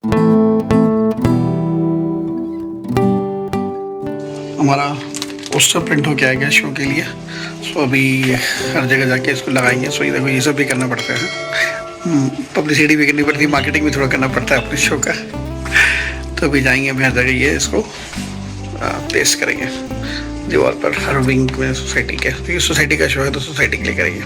हमारा poster print हो गया शो के लिए। सो अभी हर जगह जाके इसको लगाएंगे। सो ये देखो, ये सब भी करना पड़ता है, पब्लिसिटी भी करनी पड़ती है, मार्केटिंग भी थोड़ा करना पड़ता है अपने शो का। तो अभी जाएंगे, अभी हर जगह ये इसको प्लेस करेंगे दीवार पर, हर विंग में सोसाइटी के, क्योंकि सोसाइटी का शो है तो सोसाइटी के लिए करेंगे।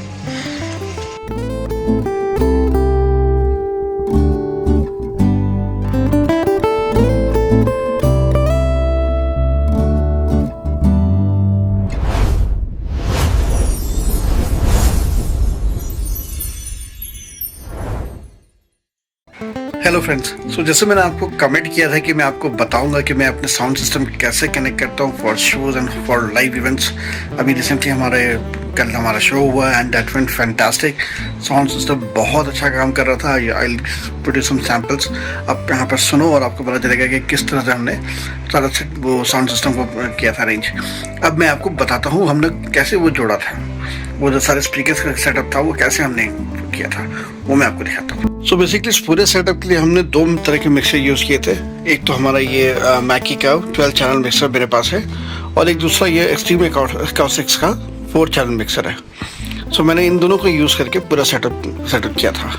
हेलो फ्रेंड्स, सो जैसे मैंने आपको कमेंट किया था कि मैं आपको बताऊंगा कि मैं अपने साउंड सिस्टम कैसे कनेक्ट करता हूँ for shows and for live events. अभी रिसेंटली कल हमारा शो हुआ and that went fantastic. Sound system बहुत अच्छा काम कर रहा था। I will produce some samples, आप यहाँ पर सुनो और आपको पता चलेगा कि किस तरह से हमने सारा वो साउंड सिस्टम को किया था अरेंज। अब मैं आपको बताता हूँ हमने कैसे वो जोड़ा था, वो जो सारे स्पीकर्स का सेटअप था वो कैसे हमने किया था, वो मैं आपको दिखाता हूँ। सो बेसिकली इस पूरे सेटअप के लिए हमने दो तरह के मिक्सर यूज़ किए थे। एक तो हमारा ये मैकी का 12 चैनल मिक्सर मेरे पास है, और एक दूसरा ये एक्सट्रीम एकॉस्टिक्स का 4 चैनल मिक्सर है। सो मैंने इन दोनों को यूज़ करके पूरा सेटअप किया था।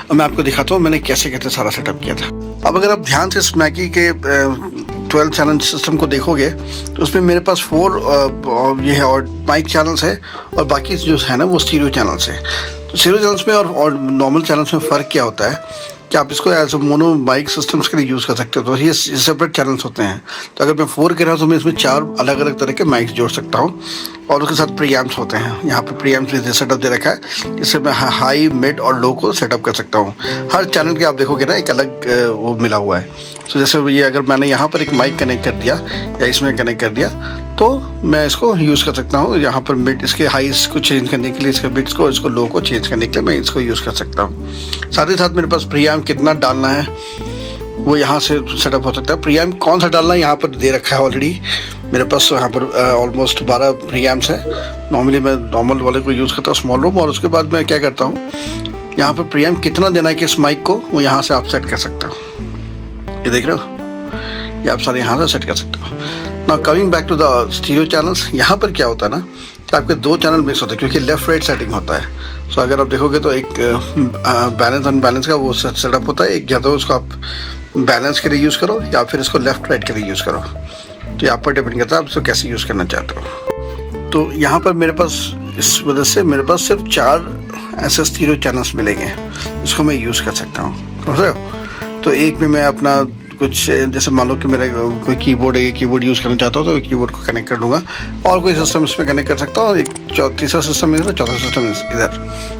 अब मैं आपको दिखाता हूँ मैंने कैसे कैसे सारा सेटअप किया था। अब अगर आप ध्यान से इस मैकी के 12 चैनल सिस्टम को देखोगे तो उसमें मेरे पास 4 ये है और माइक चैनल्स है, और बाकी जो है ना वो स्टीरियो चैनल्स है। तो स्टीरियो चैनल्स में और नॉर्मल चैनल्स में फ़र्क क्या होता है कि आप इसको एज मोनो माइक सिस्टम्स के लिए यूज़ कर सकते हो। तो ये सेपरेट चैनल्स होते हैं। तो अगर मैं 4 कह रहा हूँ तो मैं इसमें 4 अलग अलग तरह के माइक्स जोड़ सकता हूँ, और उसके साथ प्रीएम्प्स होते हैं। यहाँ पे प्रीएम्प्स सेटअप दे रखा है, इससे मैं हाई, मिड और लो को सेटअप कर सकता हूँ। हर चैनल के आप देखोगे ना एक अलग वो मिला हुआ है। तो जैसे ये अगर मैंने यहाँ पर एक माइक कनेक्ट कर दिया या इसमें कनेक्ट कर दिया तो मैं इसको यूज़ कर सकता हूँ। यहाँ पर मिड इसके हाइस को चेंज करने के लिए, इसके बिट्स को, इसको लो को चेंज करने के लिए मैं इसको यूज़ कर सकता हूँ। साथ ही साथ मेरे पास प्रीएम्प कितना डालना है वो यहाँ से सेटअप हो सकता है। प्रीएम्प कौन सा डालना है यहाँ पर दे रखा है ऑलरेडी मेरे पास। यहाँ पर ऑलमोस्ट 12 प्रीएम्प्स है। नॉर्मली मैं नॉर्मल वाले को यूज़ करता हूँ, स्मॉल रूम, और उसके बाद मैं क्या करता हूँ यहाँ पर प्रीएम्प कितना देना है कि इस माइक को, वो यहाँ से आप सेट कर सकते हो। ये देख रहे हो, ये आप सारे यहाँ से सेट कर सकते हो। Now coming back to the stereo channels, यहाँ पर क्या होता है ना कि आपके 2 चैनल मिक्स होते हैं क्योंकि लेफ्ट राइट सेटिंग होता है। सो अगर आप देखोगे तो एक बैलेंस अनबैलेंस का वो सेटअप होता है। एक या तो उसको आप बैलेंस के लिए यूज़ करो या फिर इसको लेफ्ट राइट के लिए यूज़ करो। तो यहाँ पर डिपेंड करता है आप इसको कैसे यूज़ करना चाहते हो। तो यहाँ पर मेरे पास इस वजह से मेरे पास सिर्फ 4 ऐसे स्टीरियो चैनल्स मिलेंगे जिसको मैं यूज़ कर सकता हूँ, समझ रहे हो। तो एक में मैं अपना कुछ, जैसे मान लो कि मेरा कोई कीबोर्ड है, ये कीबोर्ड यूज़ करना चाहता हूँ तो कीबोर्ड को कनेक्ट कर दूँगा, और कोई सिस्टम इसमें कनेक्ट कर सकता हूँ, और एक तीसरा सिस्टम इधर, चौथा सिस्टम इधर।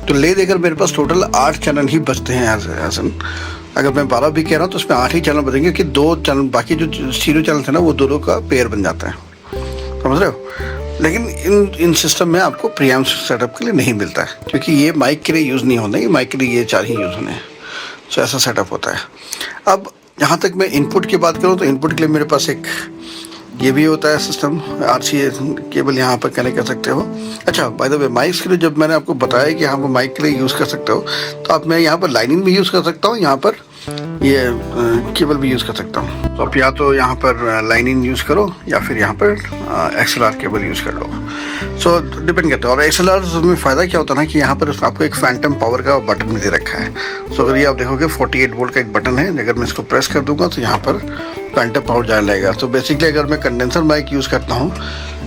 तो ले देकर मेरे पास टोटल 8 चैनल ही बचते हैं एज एन। अगर मैं 12 भी कह रहा हूँ तो उसमें 8 ही चैनल बचेंगे, क्योंकि 2 चैनल बाकी जो स्टीरियो चैनल थे ना वो दोनों का पेयर बन जाता है, समझ रहे हो। लेकिन इन सिस्टम में आपको प्रीएम्प सेटअप के लिए नहीं मिलता है, क्योंकि ये माइक के लिए यूज़ नहीं होने, ये माइक के लिए ये 4 ही यूज़ होने हैं। सो ऐसा सेटअप होता है। अब यहाँ तक मैं इनपुट की बात करूँ तो इनपुट के लिए मेरे पास एक ये भी होता है सिस्टम, RCA केबल यहाँ पर कनेक्ट कर सकते हो। अच्छा, बाय द वे माइक्स के लिए जब मैंने आपको बताया कि यहाँ पर माइक के लिए यूज़ कर सकते हो, तो आप मैं यहाँ पर लाइनिंग भी यूज़ कर सकता हूँ, यहाँ पर ये केबल भी यूज़ कर सकता हूँ। तो आप या तो यहाँ पर लाइनिंग यूज़ करो या फिर यहाँ पर XLR केबल यूज़ कर लो। सो डिपेंड करता है। और XLR में फ़ायदा क्या होता है ना कि यहाँ पर आपको एक फैंटम पावर का बटन भी दे रखा है। सो अगर ये आप देखोगे 48 वोल्ट का एक बटन है, अगर मैं इसको प्रेस कर दूंगा तो यहाँ पर फैंटम पावर जाने लगेगा। तो बेसिकली अगर मैं कंडेंसर माइक यूज़ करता हूँ,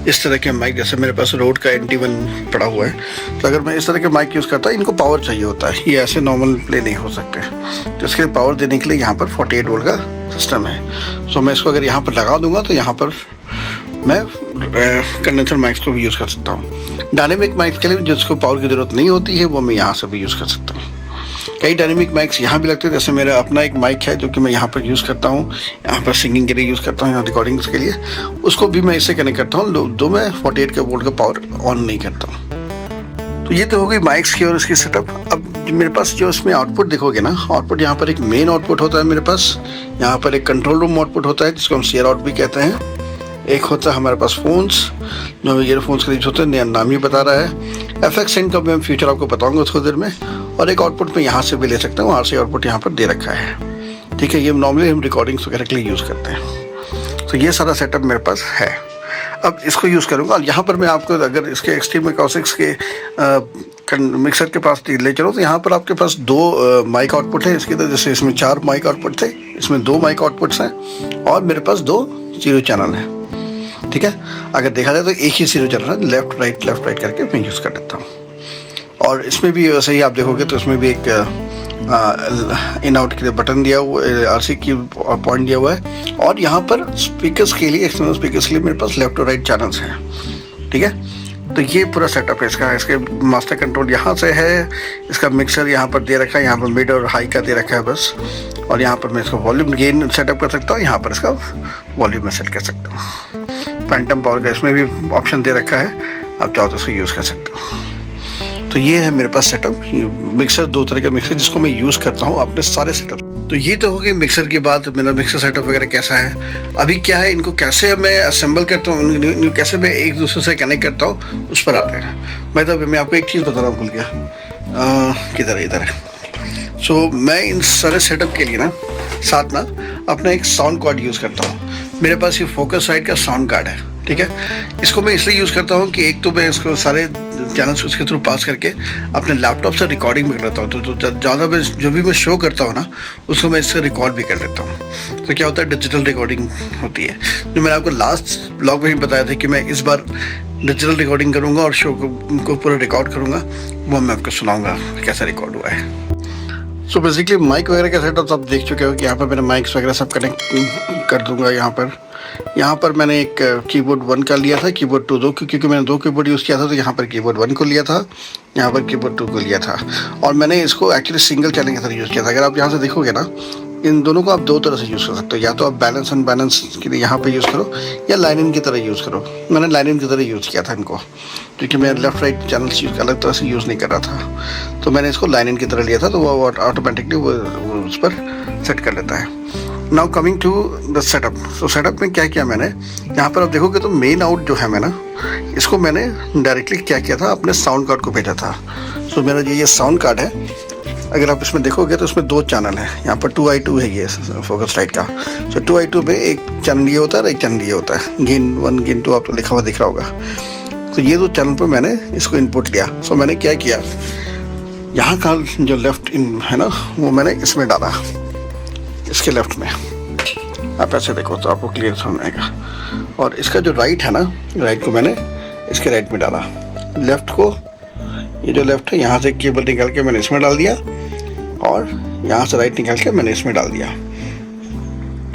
इस तरह के माइक, जैसे मेरे पास रोड का NT1 पड़ा हुआ है, तो अगर मैं इस तरह के माइक यूज़ करता हूँ, इनको पावर चाहिए होता है, ये ऐसे नॉर्मल प्ले नहीं हो सकते। तो इसके लिए पावर देने के लिए यहाँ पर 48 वोल्ट का सिस्टम है। सो मैं इसको अगर यहाँ पर लगा दूंगा तो यहाँ पर मैं कंडेंसर माइक्स को भी यूज़ कर सकता हूँ। डायनेमिक माइक्स के लिए जिसको पावर की ज़रूरत नहीं होती है वो मैं यहाँ से भी यूज़ कर सकता हूँ। कई डायनेमिक माइक्स यहाँ भी लगते हैं, जैसे मेरा अपना एक माइक है जो कि मैं यहाँ पर यूज़ करता हूँ, यहाँ पर सिंगिंग के लिए यूज़ करता हूँ, यहाँ रिकॉर्डिंग्स के लिए, उसको भी मैं इससे कनेक्ट करता हूँ। दो मैं 48 का वोल्ट का पावर ऑन नहीं करता हूँ। तो ये तो हो गई माइक्स की और इसकी सेटअप। अब मेरे पास जो इसमें आउटपुट देखोगे ना, आउटपुट यहाँ पर एक मेन आउटपुट होता है मेरे पास, यहाँ पर एक कंट्रोल रूम आउटपुट होता है जिसको हम शेयर आउट भी कहते हैं। एक होता है हमारे पास फ़ोन्स, जो ईयरफोन्स के लिए होते हैं, नाम ही बता रहा है। FX सेंड का मैं फ्यूचर आपको बताऊंगा थोड़ी देर में। और एक आउटपुट में यहाँ से भी ले सकता हूँ, RCA आउटपुट यहाँ पर दे रखा है। ठीक है, ये नॉर्मली हम रिकॉर्डिंग्स वगैरह के लिए यूज़ करते हैं। तो ये सारा सेटअप मेरे पास है। अब इसको यूज़ करूँगा और यहाँ पर मैं आपको अगर इसके एक्सट्रीम एकॉस्टिक्स के मिक्सर के पास ले चलो तो यहाँ पर आपके पास 2 माइक आउटपुट है इसके, तो जैसे इसमें 4 माइक आउटपुट थे, इसमें 2 माइक आउटपुट्स हैं और मेरे पास 2 जीरो चैनल हैं। ठीक है, अगर देखा जाए तो एक ही जीरो चैनल है, लेफ़्ट राइट करके मैं यूज़ कर लेता हूँ। और इसमें भी वैसे ही आप देखोगे तो इसमें भी एक इन आउट के लिए बटन दिया हुआ है, RC की पॉइंट दिया हुआ है। और यहाँ पर स्पीकर्स के लिए, एक्सटर्नल स्पीकर्स के लिए मेरे पास लेफ्ट और राइट चैनल्स हैं। ठीक है, तो ये पूरा सेटअप है इसका। इसके मास्टर कंट्रोल यहाँ से है, इसका मिक्सर यहाँ पर दे रखा है, यहाँ पर मिड और हाई का दे रखा है बस। और यहाँ पर मैं इसका वॉल्यूम गेन सेटअप कर सकता हूँ, यहाँ पर इसका वॉल्यूम में सेट कर सकता हूँ। फैंटम पावर का इसमें भी ऑप्शन दे रखा है, आप चाहो तो उसको यूज़ कर सकते हो। तो ये है मेरे पास सेटअप, मिक्सर 2 तरह का मिक्सर जिसको मैं यूज़ करता हूँ अपने सारे सेटअप। तो ये तो हो गई मिक्सर की बात, मेरा मिक्सर सेटअप वगैरह कैसा है। अभी क्या है, इनको कैसे मैं असेंबल करता हूँ, इनको कैसे मैं एक दूसरे से कनेक्ट करता हूँ, उस पर आते हैं। मैं आपको एक चीज़ बता रहा हूँ, भूल गया, किधर है, इधर है। सो मैं इन सारे सेटअप के लिए साथ अपना एक साउंड कार्ड यूज़ करता हूँ। मेरे पास ये फोकसराइट का साउंड कार्ड है। ठीक है, इसको मैं इसलिए यूज़ करता हूँ कि एक तो मैं इसको सारे चैनल्स उसके थ्रू पास करके अपने लैपटॉप से रिकॉर्डिंग भी कर लेता हूँ। तो ज़्यादा मैं जो भी मैं शो करता हूँ उसको मैं इससे रिकॉर्ड भी कर लेता हूँ। तो क्या होता है, डिजिटल रिकॉर्डिंग होती है। जो मैंने आपको लास्ट ब्लॉग में ही बताया था कि मैं इस बार डिजिटल रिकॉर्डिंग करूँगा और शो को पूरा रिकॉर्ड करूँगा, वो मैं आपको सुनाऊँगा कैसा रिकॉर्ड हुआ है। सो बेसिकली माइक वगैरह का सेटअप आप देख चुके हो कि यहाँ पर मैंने माइक्स वगैरह सब कनेक्ट कर दूँगा। यहाँ पर मैंने एक कीबोर्ड 1 का लिया था, कीबोर्ड 2 क्योंकि मैंने 2 कीबोर्ड यूज़ किया था, तो यहाँ पर कीबोर्ड 1 को लिया था, यहाँ पर कीबोर्ड 2 को लिया था। और मैंने इसको एक्चुअली सिंगल चैनल की तरह यूज़ किया था। अगर आप यहाँ से देखोगे इन दोनों को आप 2 तरह से यूज़ कर सकते हो, या तो आप बैलेंस अनबैलेंस के लिए यहाँ पे यूज़ करो, या लाइन इन की तरह यूज़ करो। मैंने लाइन इन की तरह यूज़ किया था इनको, क्योंकि मैं लेफ़्ट राइट चैनल्स अलग तरह से यूज़ नहीं कर रहा था, तो मैंने इसको लाइन इन की तरह लिया था, तो वो ऑटोमेटिकली वो उस पर सेट कर लेता है। Now coming to the setup. तो सेटअप में क्या किया मैंने, यहाँ पर आप देखोगे तो मेन आउट जो है इसको मैंने डायरेक्टली क्या किया था, अपने साउंड कार्ड को भेजा था। सो मेरा ये साउंड कार्ड है, अगर आप इसमें देखोगे तो इसमें 2 चैनल है। यहाँ पर 2i2 है ये फोकसराइट का। सो 2i2 में एक चैनल ये होता है और एक चैनल ये होता है, गेन 1 गेन 2 आपको लिखा हुआ दिख रहा होगा। तो ये 2 चैनल पर मैंने इसको इनपुट लिया। सो मैंने क्या किया, यहाँ का जो लेफ्ट इन है वो मैंने इसमें डाला, इसके लेफ्ट में। आप ऐसे देखो तो आपको क्लियर समझ आएगा। और इसका जो राइट है राइट को मैंने इसके राइट में डाला। लेफ्ट को, ये जो लेफ्ट है यहाँ से केबल निकाल के मैंने इसमें डाल दिया, और यहाँ से राइट निकाल के मैंने इसमें डाल दिया।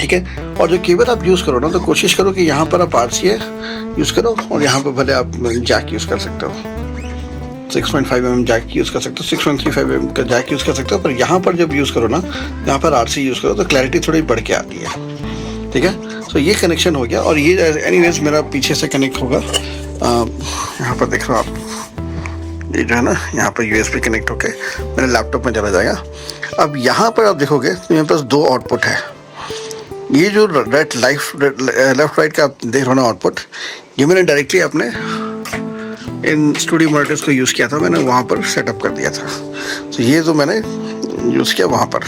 ठीक है, और जो केबल आप यूज़ करो तो कोशिश करो कि यहाँ पर आप RCA यूज़ करो, और यहाँ पर भले आप जैक यूज़ कर सकते हो, 6.5mm जैक यूज़ कर सकते हो, 6.35mm का जैक यूज़ कर सकते हो। पर यहाँ पर जब यूज़ करो यहाँ पर RC यूज़ करो तो क्लैरिटी थोड़ी बढ़ के आती है। ठीक है, तो ये कनेक्शन हो गया। और ये एनीवेज मेरा पीछे से कनेक्ट होगा, यहाँ पर देख रहे हो आप, ये जो है यहाँ पर USB कनेक्ट होके मेरे लैपटॉप में चला जाएगा। अब यहाँ पर आप देखोगे तो मेरे पास 2 आउटपुट है। ये जो लेफ्ट राइट का आप देख रहे हो आउटपुट, ये मैंने डायरेक्टली अपने इन स्टूडियो मॉनिटर्स को यूज़ किया था, मैंने वहाँ पर सेटअप कर दिया था। तो ये तो मैंने यूज़ किया वहाँ पर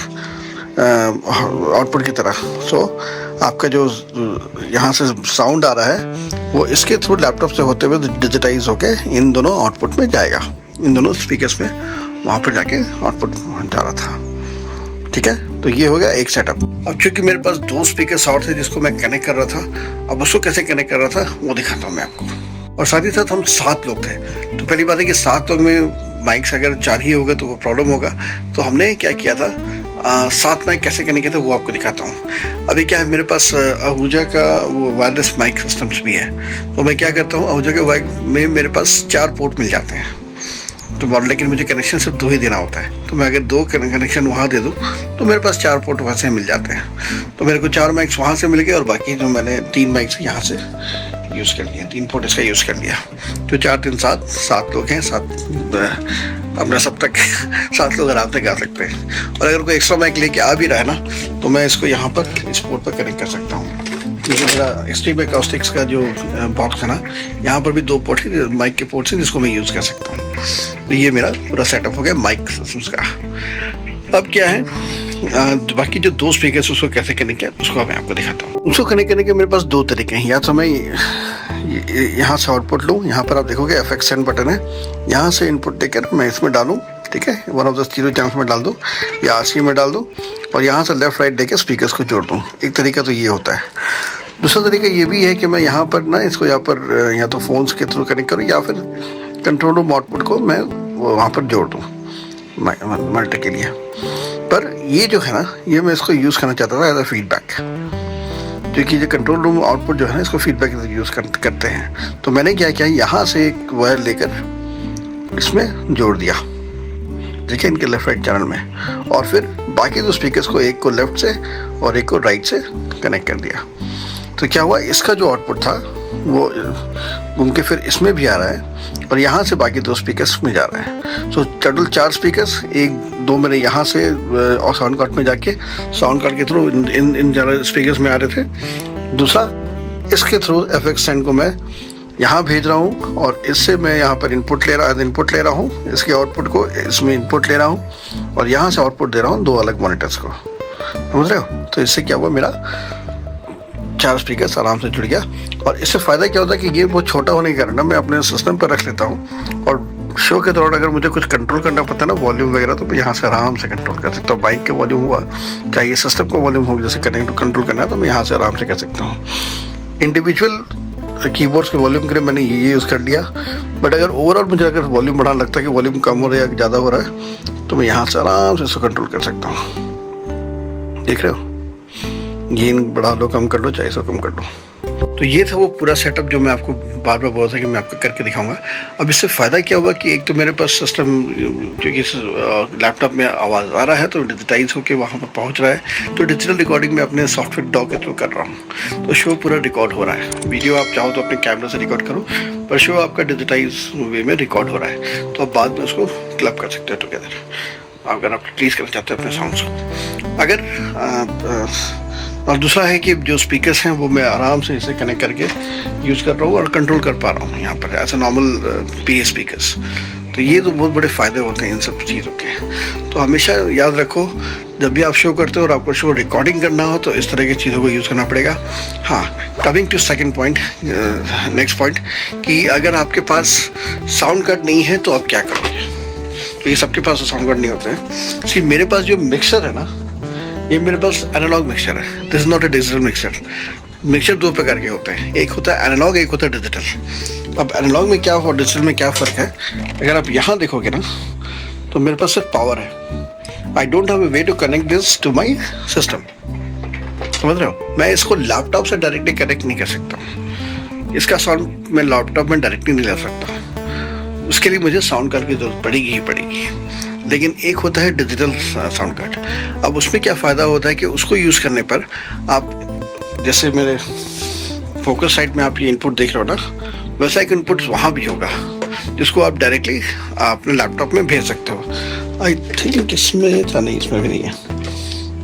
आउटपुट की तरह। सो आपका जो यहाँ से साउंड आ रहा है वो इसके थ्रू लैपटॉप से होते हुए डिजिटाइज होके इन दोनों आउटपुट में जाएगा, इन दोनों स्पीकर्स में वहाँ पर जाके आउटपुट जा रहा था। ठीक है, तो ये हो गया एक सेटअप। अब चूंकि मेरे पास 2 स्पीकर्स और थे जिसको मैं कनेक्ट कर रहा था, अब उसको कैसे कनेक्ट कर रहा था वो दिखाता हूँ मैं आपको। और साथ ही साथ हम 7 लोग थे, तो पहली बात है कि 7 लोग में माइक्स अगर 4 ही होगा तो वो प्रॉब्लम होगा। तो हमने क्या किया था, 7 माइक कैसे कनेक्ट किया था वो आपको दिखाता हूँ। अभी क्या है, मेरे पास आहूजा का वो वायरलेस माइक सिस्टम्स भी है। तो मैं क्या करता हूँ, आहूजा के माइक में मेरे पास 4 पोर्ट मिल जाते हैं, तो लेकिन मुझे कनेक्शन सिर्फ 2 ही देना होता है। तो मैं अगर 2 कनेक्शन वहाँ दे दूँ तो मेरे पास 4 पोर्ट वहाँ से मिल जाते हैं। तो मेरे को 4 माइक्स वहाँ से मिल गए, और बाकी जो मैंने 3 माइक्स यहाँ से यूज़ कर लिया, 3 पोर्ट इसका यूज़ कर लिया। तो 4 3 7 लोग हैं, 7 अपना सब तक 7 लोग आराम से गा सकते हैं। और अगर कोई एक्स्ट्रा माइक लेके आ भी रहा है तो मैं इसको यहाँ पर इस पोर्ट पर कनेक्ट कर सकता हूँ। क्योंकि मेरा एक्सट्रीम एकॉस्टिक्स का जो बॉक्स है यहाँ पर भी 2 पोर्ट है, माइक के पोर्ट से, जिसको मैं यूज़ कर सकता हूँ। तो ये मेरा पूरा सेटअप हो गया माइक सिस्टम्स का। अब क्या है, बाकी जो दो स्पीकर उसको कैसे कनेक्ट किया उसको मैं आपको दिखाता हूँ। उसको कनेक्ट करने के मेरे पास दो तरीके हैं। या तो मैं यहाँ से आउटपुट लूँ, यहाँ पर आप देखोगे FX सेंड बटन है, यहाँ से इनपुट देकर मैं इसमें डालूँ, ठीक है, one of the zero channels में डाल दूँ या RC में डाल दूँ और यहाँ से लेफ्ट राइट देकर स्पीकर्स को जोड़ दूँ। एक तरीका तो ये होता है। दूसरा तरीका ये भी है कि मैं यहाँ पर ना इसको यहाँ पर या तो फ़ोन्स के थ्रू कनेक्ट करूँ या फिर कंट्रोल रूम आउटपुट को मैं वहाँ पर जोड़ दूँ मल्टी के लिए। पर ये जो है ना, ये मैं इसको यूज़ करना चाहता था एज अ फीडबैक, क्योंकि जो कंट्रोल रूम आउटपुट जो है ना इसको फीडबैक यूज़ करते हैं। तो मैंने क्या किया, यहाँ से एक वायर लेकर इसमें जोड़ दिया, ठीक है, इनके लेफ्ट राइट चैनल में, और फिर बाकी दो स्पीकर्स को एक को लेफ्ट से और एक को राइट से कनेक्ट कर दिया। तो क्या हुआ, इसका जो आउटपुट था वो घूम के फिर इसमें भी आ रहा है और यहाँ से बाकी दो स्पीकर्स में जा रहा है। सो टोटल 4 स्पीकर्स, दो मेरे यहाँ से और साउंड कार्ड में जाके साउंड कार्ड के थ्रू इन ज़्यादा स्पीकर्स में आ रहे थे। दूसरा इसके थ्रू FX सेंड को मैं यहाँ भेज रहा हूँ और इससे मैं यहाँ पर इनपुट ले रहा हूँ, इसके आउटपुट को इसमें इनपुट ले रहा हूँ और यहाँ से आउटपुट दे रहा हूँ 2 अलग मॉनिटर्स को, समझ रहे हो। तो इससे क्या हुआ, मेरा 4 स्पीकर्स आराम से जुड़ गया। और इससे फ़ायदा क्या होता है कि ये बहुत छोटा होने के कारण ना मैं अपने सिस्टम पर रख लेता हूँ और शो के दौरान अगर मुझे कुछ कंट्रोल करना पड़ता है ना, वॉल्यूम वगैरह, तो मैं यहाँ से आराम से कंट्रोल कर सकता हूँ। बाइक के वॉल्यूम हुआ, चाहिए सिस्टम का वॉल्यूम हो, जैसे कंट्रोल करना है तो मैं यहाँ से आराम से कर सकता हूँ। इंडिविजुअल कीबोर्ड्स के वॉल्यूम के लिए मैंने ये यूज़ कर लिया, बट अगर ओवरऑल मुझे अगर वॉल्यूम बढ़ाना लगता है कि वॉल्यूम कम हो रहा है या ज़्यादा हो रहा है, तो मैं यहाँ से आराम से इसको कंट्रोल कर सकता हूँ। देख रहे हो, गेन बढ़ा लो, कम कर लो, चाहे इसको कम कर लो। तो ये था वो पूरा सेटअप जो मैं आपको बार बार बोला था कि मैं आपको करके दिखाऊंगा। अब इससे फ़ायदा क्या हुआ कि एक तो मेरे पास सिस्टम, क्योंकि लैपटॉप में आवाज़ आ रहा है तो डिजिटाइज होकर वहाँ पर पहुँच रहा है, तो डिजिटल रिकॉर्डिंग मैं अपने सॉफ्टवेयर डॉ के थ्रू कर रहा हूँ, तो शो पूरा रिकॉर्ड हो रहा है। वीडियो आप चाहो तो अपने कैमरे से रिकॉर्ड करो, पर शो आपका डिजिटाइज वे में रिकॉर्ड हो रहा है, तो आप बाद में उसको क्लब कर सकते हो टुगेदर, अगर आप रिलीज़ करना चाहते हो अपने साउंड्स को। अगर और दूसरा है कि जो स्पीकर्स हैं वो मैं आराम से इसे कनेक्ट करके यूज़ कर रहा हूँ और कंट्रोल कर पा रहा हूँ यहाँ पर as a normal PA speakers. तो ये तो बहुत बड़े फ़ायदे होते हैं इन सब चीज़ों के। तो हमेशा याद रखो, जब भी आप शो करते हो और आपको शो रिकॉर्डिंग करना हो तो इस तरह की चीज़ों को यूज़ करना पड़ेगा। हाँ, coming to second point, next point, कि अगर आपके पास साउंड कार्ड नहीं है तो आप क्या करोगे। तो ये सबके पास साउंड कार्ड नहीं होते हैं। सी मेरे पास जो मिक्सर है ना, ये मेरे पास एनालॉग मिक्सचर है, this is not a digital mixture. Mixture 2 प्रकार के होते हैं, एक होता है एनालॉग, एक होता है डिजिटल। अब एनालॉग में क्या और डिजिटल में क्या फ़र्क है, अगर आप यहाँ देखोगे ना तो मेरे पास सिर्फ पावर है। I don't have a way to connect this to my system, समझ रहे हो। मैं इसको लैपटॉप से डायरेक्टली कनेक्ट नहीं कर सकता, इसका साउंड मैं लैपटॉप में डायरेक्टली नहीं ले सकता, उसके लिए मुझे साउंड कार्ड की जरूरत पड़ेगी ही पड़ेगी। लेकिन एक होता है डिजिटल साउंड कार्ड। अब उसमें क्या फ़ायदा होता है कि उसको यूज़ करने पर आप, जैसे मेरे फोकस साइट में आप ये इनपुट देख रहे हो ना, वैसा एक इनपुट वहाँ भी होगा जिसको आप डायरेक्टली अपने लैपटॉप में भेज सकते हो। आई थिंक इसमें था, नहीं इसमें भी नहीं है।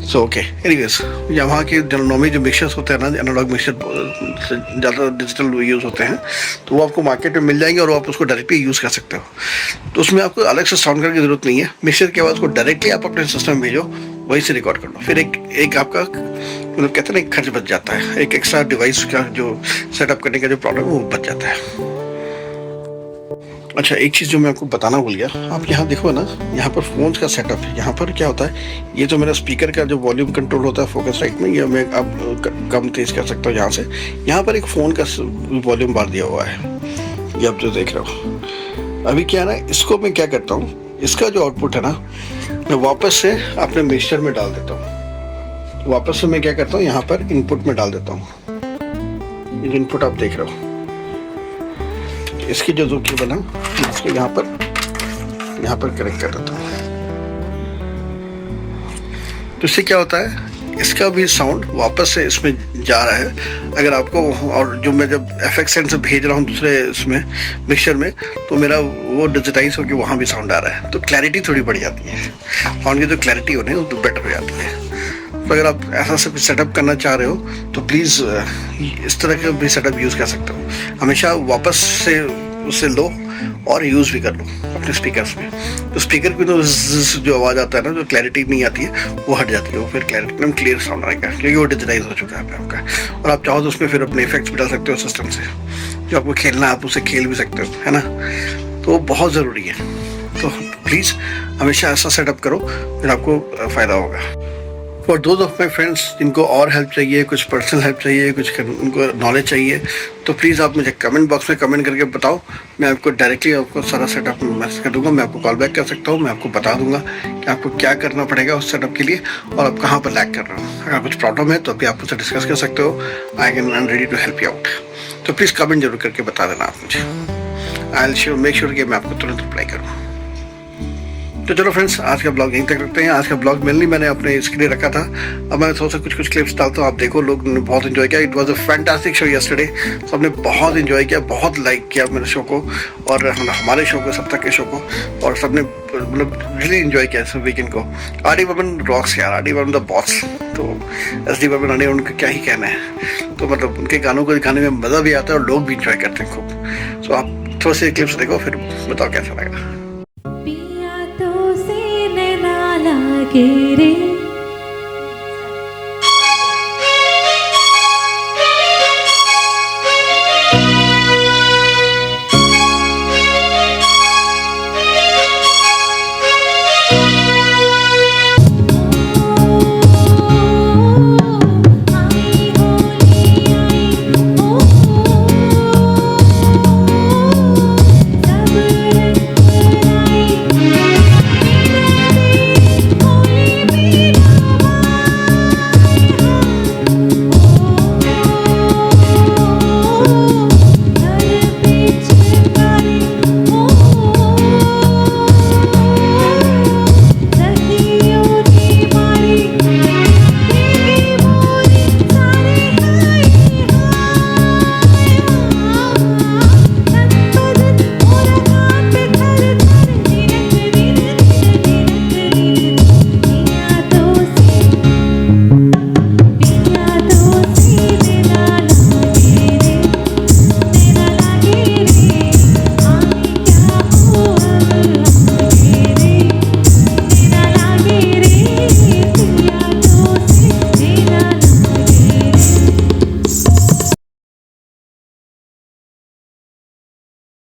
सो ओके, एनीवेज, यहाँ के नॉर्मली जो मिक्सर्स होते हैं ना, एनालॉग मिक्सर से ज़्यादा डिजिटल यूज़ होते हैं, तो वो आपको मार्केट में मिल जाएंगे और आप उसको डायरेक्टली यूज़ कर सकते हो। तो उसमें आपको अलग से साउंड कार्ड की ज़रूरत नहीं है। मिक्सर के बाद उसको डायरेक्टली आप अपने सिस्टम में भेजो, वहीं से रिकॉर्ड कर लो। फिर एक आपका मतलब कहते हैं ना, एक खर्च बच जाता है, एक एक्स्ट्रा डिवाइस का जो सेटअप करने का जो प्रॉब्लम है वो बच जाता है। अच्छा, एक चीज़ जो मैं आपको बताना भूल गया, आप यहाँ देखो ना, यहाँ पर फ़ोन्स का सेटअप है। यहाँ पर क्या होता है, ये जो मेरा स्पीकर का जो वॉल्यूम कंट्रोल होता है फोकस राइट में, ये मैं अब कम तेज़ कर सकता हूँ यहाँ से। यहाँ पर एक फ़ोन का वॉल्यूम बार दिया हुआ है, ये आप जो देख रहे हो। अभी क्या है ना, इसको मैं क्या करता हूँ, इसका जो आउटपुट है ना, मैं वापस से अपने मिक्सचर में डाल देता हूँ। वापस से मैं क्या करता हूँ, यहाँ पर इनपुट में डाल देता हूँ। ये इनपुट आप देख रहे हो, इसकी जो की बना, इसको यहाँ पर कनेक्ट कर देता हूँ। तो इससे क्या होता है, इसका भी साउंड वापस से इसमें जा रहा है। अगर आपको, और जो मैं जब FX सेंड से भेज रहा हूँ दूसरे इसमें मिक्सचर में, तो मेरा वो डिजिटाइज होकर वहाँ भी साउंड आ रहा है, तो क्लैरिटी थोड़ी बढ़ जाती है। साउंड की जो क्लैरिटी होनी है वो तो बेटर हो जाती है। तो अगर आप ऐसा सब सेटअप करना चाह रहे हो तो प्लीज़ इस तरह का भी सेटअप यूज़ कर सकते हो। हमेशा वापस से उससे लो और यूज़ भी कर लो अपने स्पीकर्स में। तो स्पीकर की तो जो आवाज़ आता है ना, जो क्लैरिटी नहीं आती है वो हट जाती है, वो फिर क्लैरिटी एकदम क्लियर साउंड आएगा, क्योंकि वो डिजिटाइज हो चुका है आपका। और आप चाहो तो उसमें फिर अपने इफेक्ट्स भी डाल सकते हो सिस्टम से, जो आपको खेलना है आप उसे खेल भी सकते हो, है ना। तो बहुत ज़रूरी है। तो प्लीज़ हमेशा ऐसा सेटअप करो, फिर आपको फ़ायदा होगा। For those of my friends जिनको और हेल्प चाहिए, कुछ पर्सनल हेल्प चाहिए, कुछ उनको नॉलेज चाहिए, तो प्लीज़ आप मुझे कमेंट बॉक्स में कमेंट करके बताओ। मैं आपको डायरेक्टली आपको सारा सेटअप मैसेज कर दूंगा, मैं आपको कॉल बैक कर सकता हूँ, मैं आपको बता दूंगा कि आपको क्या करना पड़ेगा उस सेटअप के लिए और आप कहाँ पर लैग कर रहे हो। अगर कुछ प्रॉब्लम है तो अभी आप मुझसे डिस्कस कर सकते हो। I am ready to help you out. तो प्लीज़ कमेंट जरूर करके बता देना आप मुझे। आई विल मेक श्योर कि मैं आपको तुरंत रिप्लाई करूँ। तो चलो फ्रेंड्स, आज का ब्लॉग यहीं तक रखते हैं। आज का ब्लॉग मेनली मैंने अपने इसके लिए रखा था, अब मैं सोचा कुछ क्लिप्स डालता हूँ, आप देखो। लोग ने बहुत इन्जॉय किया, it was a fantastic show yesterday. सबने बहुत इन्जॉय किया, बहुत लाइक किया मेरे शो को और हमारे शो को, सब तक के शो को, और सबने मतलब रियली इन्जॉय किया इस वीकेंड को। आर.डी. बर्मन रॉक्स यार, आर.डी. Burman the boss. तो एस.डी. बर्मन आने उनका क्या ही कहना है। तो मतलब उनके गानों को गाने में मज़ा भी आता है और लोग भी इंजॉय करते हैं खूब। सो आप थोड़े से क्लिप्स देखो, फिर बताओ कैसा लगा। के रे